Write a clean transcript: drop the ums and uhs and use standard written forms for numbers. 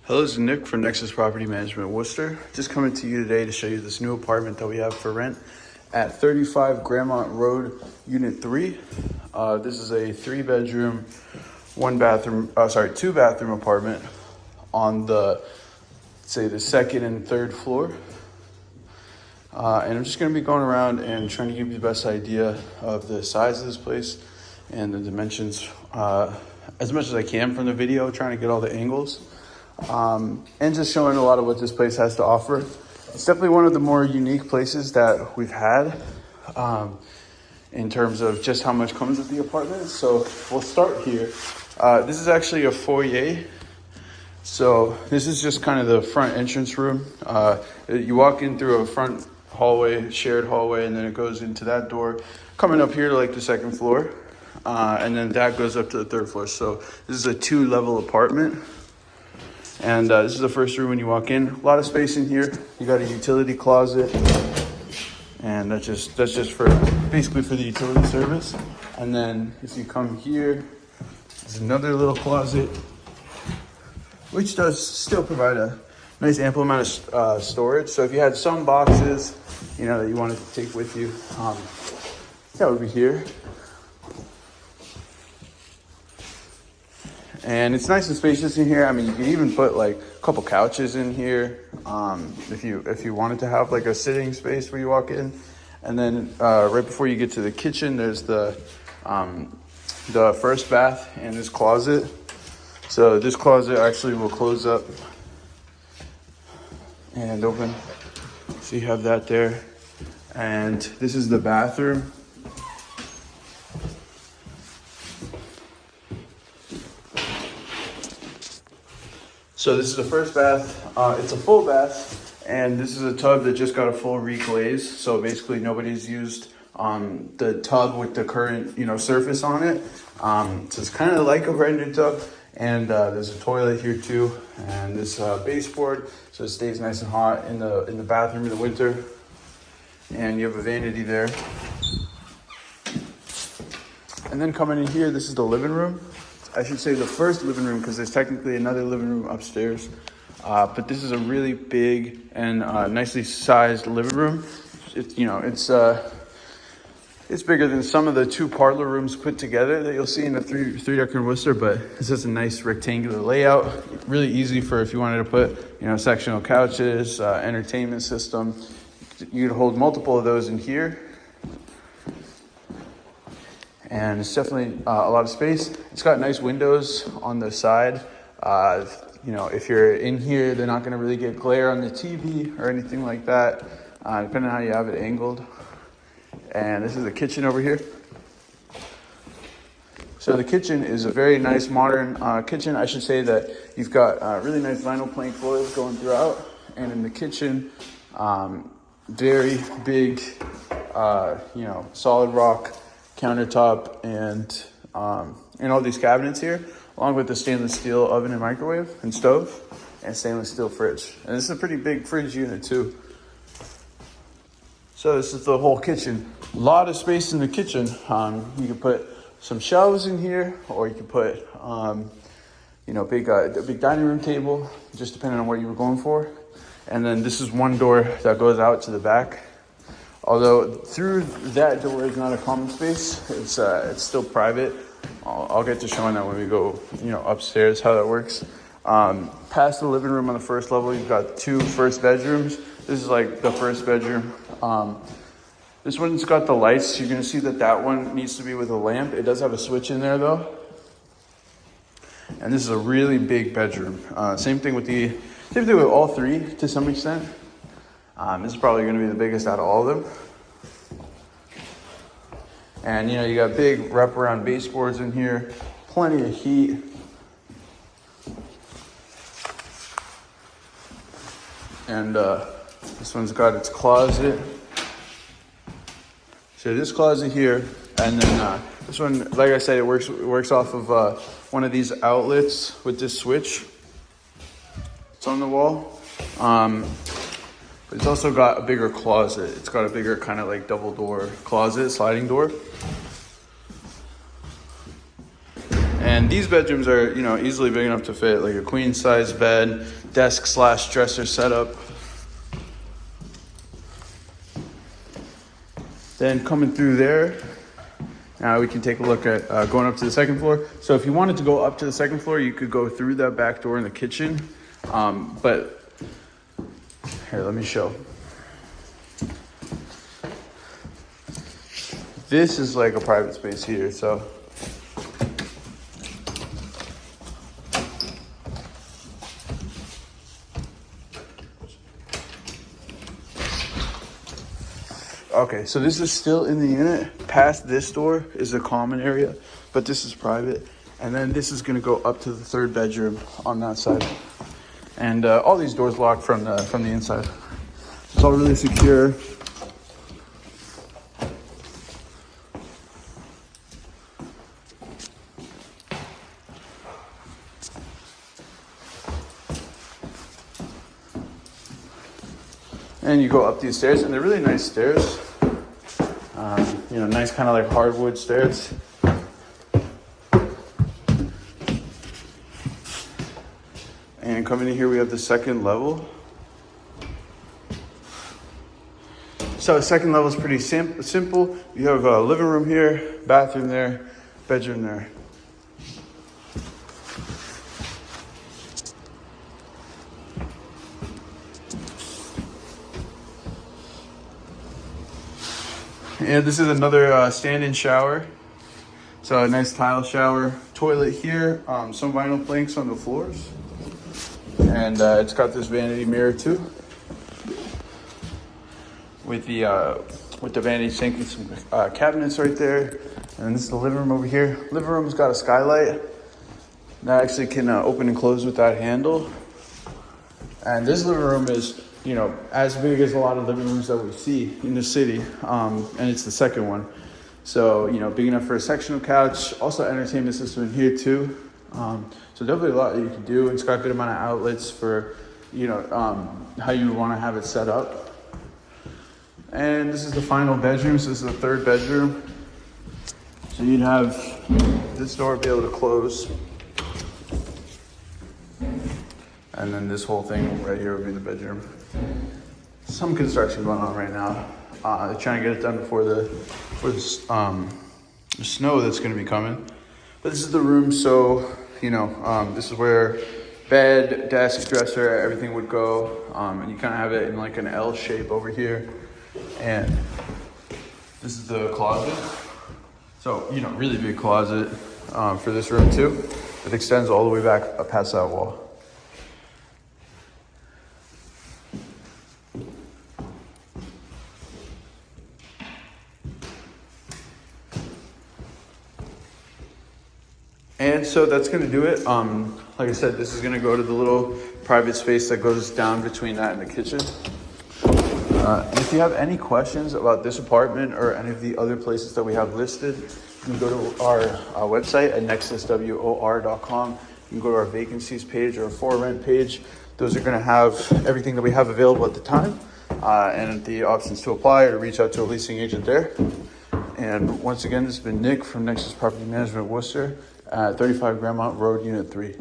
Hello, this is Nick from Nexus Property Management, Worcester. Just coming to you today to show you this new apartment that we have for rent at 35 Grammont Road, Unit 3. This is a 3-bedroom, 2-bathroom apartment on the second and third floor. And I'm just going to be going around and trying to give you the best idea of the size of this place and the dimensions as much as I can from the video, trying to get all the angles. And just showing a lot of what this place has to offer. It's definitely one of the more unique places that we've had in terms of just how much comes with the apartment. So we'll start here. This is actually a foyer. So this is just kind of the front entrance room. You walk in through a front hallway, shared hallway, and then it goes into that door, coming up here to like the second floor. And then that goes up to the third floor. So this is a 2-level apartment. And this is the first room when you walk in. A lot of space in here. You got a utility closet, and that's just for basically for the utility service. And then if you come here, there's another little closet, which does still provide a nice ample amount of storage. So if you had some boxes, that you wanted to take with you, that would be here. And it's nice and spacious in here. I mean, you can even put like a couple couches in here if you wanted to have like a sitting space where you walk in. And then right before you get to the kitchen, there's the first bath and this closet. So this closet actually will close up and open. So you have that there. And this is the bathroom. So this is the first bath. It's a full bath, and this is a tub that just got a full reglaze. So basically nobody's used the tub with the current, surface on it. So it's kind of like a brand new tub. And there's a toilet here too, and this baseboard, so it stays nice and hot in the bathroom in the winter. And you have a vanity there. And then coming in here, this is the living room. I should say the first living room, because there's technically another living room upstairs. But this is a really big and nicely sized living room. It's bigger than some of the 2 parlor rooms put together that you'll see in the three-decker in Worcester, but this is a nice rectangular layout. Really easy for if you wanted to put, sectional couches, entertainment system. You could hold multiple of those in here. And it's definitely a lot of space. It's got nice windows on the side. If you're in here, they're not going to really get glare on the TV or anything like that, depending on how you have it angled. And this is the kitchen over here. So the kitchen is a very nice modern kitchen. I should say that you've got really nice vinyl plank floors going throughout. And in the kitchen, very big, solid rock countertop and all these cabinets here, along with the stainless steel oven and microwave and stove and stainless steel fridge. And this is a pretty big fridge unit too. So this is the whole kitchen. A lot of space in the kitchen. You can put some shelves in here, or you can put a big dining room table, just depending on what you were going for. And then this is one door that goes out to the back. Although through that door is not a common space, it's still private. I'll get to showing that when we go, upstairs, how that works. Past the living room on the first level, you've got 2 first bedrooms. This is like the first bedroom. This one's got the lights. You're gonna see that one needs to be with a lamp. It does have a switch in there though. And this is a really big bedroom. Same thing with all 3 to some extent. This is probably going to be the biggest out of all of them. And, you got big wraparound baseboards in here, plenty of heat. And this one's got its closet. So this closet here, and then this one, like I said, it works off of one of these outlets with this switch. It's on the wall. But it's also got a bigger closet. It's got a bigger kind of like double door closet, sliding door. And these bedrooms are, you know, easily big enough to fit like a queen size bed, desk / dresser setup. Then coming through there, now we can take a look at going up to the second floor. So if you wanted to go up to the second floor, you could go through that back door in the kitchen. But here, let me show. This is like a private space here, so. Okay, so this is still in the unit. Past this door is a common area, but this is private. And then this is gonna go up to the third bedroom on that side. And all these doors lock from the inside. It's all really secure. And you go up these stairs, and they're really nice stairs. You know, nice kind of like hardwood stairs. And coming in here, we have the second level. So the second level is pretty simple. You have a living room here, bathroom there, bedroom there. And this is another stand-in shower. So a nice tile shower, toilet here, some vinyl planks on the floors. And it's got this vanity mirror too. With the vanity sink and some cabinets right there. And this is the living room over here. Living room's got a skylight that actually can open and close with that handle. And this living room is, you know, as big as a lot of living rooms that we see in the city, and it's the second one. So, you know, big enough for a sectional couch, also entertainment system in here too. So definitely a lot that you can do. It's got a good amount of outlets for, you know, how you want to have it set up. And this is the final bedroom. So this is the third bedroom. So you'd have this door be able to close. And then this whole thing right here would be the bedroom. Some construction going on right now. They're trying to get it done before the snow that's going to be coming. But this is the room, so you know, this is where bed, desk, dresser, everything would go. And you kind of have it in like an L shape over here. And this is the closet. So, you know, really big closet for this room too. It extends all the way back up past that wall. And so that's gonna do it. Like I said, this is gonna go to the little private space that goes down between that and the kitchen. And if you have any questions about this apartment or any of the other places that we have listed, you can go to our website at nexuswor.com. You can go to our vacancies page or for rent page. Those are gonna have everything that we have available at the time and the options to apply or to reach out to a leasing agent there. And once again, this has been Nick from Nexus Property Management Worcester at 35 Grammont Road, Unit 3.